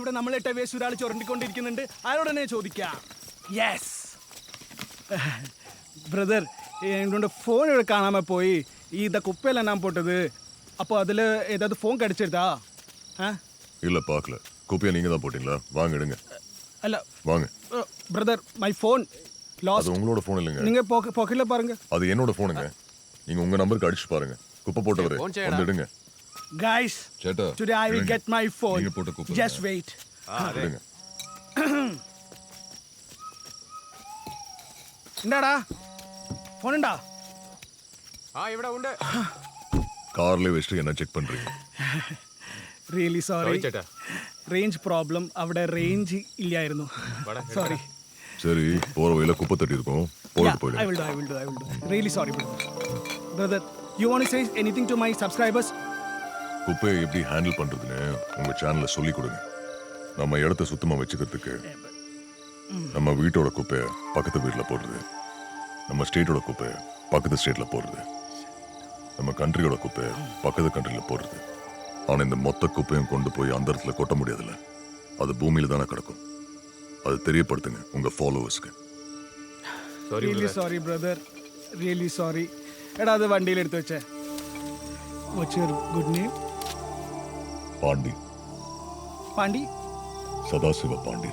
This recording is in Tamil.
ഇവിടെ നമ്മളിട്ട വേസ്റ്റ് ഒരാൾ ചുരണ്ടിക്കൊണ്ടിരിക്കുന്നുണ്ട്. ആരോട് തന്നെ ചോദിക്കാം. യെസ് பிரதர், என்னோட ஃபோன் ഇവിടെ காணாம போய் இந்த குப்பையில நான் போட்டது. அப்போ அதில் ஏதாவது ஃபோன் கிடைச்சிருதா? இல்ல பார்க்கல. குப்பையை நீங்க தான் போட்டீங்களா? வாங்க எடுங்க. அல்ல வாங்க. Brother, my phone last. அது உங்களோட ஃபோன் இல்லைங்க. நீங்க பாக்கெட்ல பாருங்க. அது என்னோட ஃபோனுங்க. நீங்க உங்க நம்பருக்கு அடிச்சு பாருங்க. குப்பை போட்டவரே வந்து எடுங்க. Guys, சேட்டா, today I will get my phone. நீங்க போட்ட குப்பை. Just wait. எடுங்க. இந்தாடா ஃபோன்டா. ഇവിടെ ഉണ്ട്. கார்ல வெச்சிட்டு என்ன செக் பண்றீங்க? റിയലി സോറി ചേട്ടാ. Range problem. അവിടെ റേഞ്ച് ഇല്ലായിരുന്നു. സോറി. சரி, போற வழியில குப்பை தட்டி இருக்கும். போயிட்டு I will do. Really sorry, brother. You want to say anything to my subscribers? குப்பையை எப்படி ஹேண்டில் பண்றதுன்னு உங்க சேனல்ல சொல்லி கொடுங்க. நம்ம இடத்த சுத்தமா வச்சுக்கிறதுக்கு நம்ம வீட்டோட குப்பையை பக்கத்து வீட்டில் போடுறது, நம்ம ஸ்டேட்டோட குப்பையை பக்கத்து ஸ்டேட்ல போடுறது, நம்ம கண்ட்ரியோட குப்பையை பக்கத்து கண்ட்ரியில் போடுறது. ஆனால் இந்த மொத்த குப்பையும் கொண்டு போய் அந்த இடத்துல கொட்ட முடியாதுல்ல, அது பூமியில தானே கிடக்கும். அது தெரியப்படுத்துங்க உங்க ஃபாலோவர்ஸ்க்கு. Really sorry, brother. Really sorry. എടാ അത് വണ്ടിയിൽ എടുത്ത് വെച്ചേ. What's your good name? Pandi. Pandi. Sadashiva Pandi.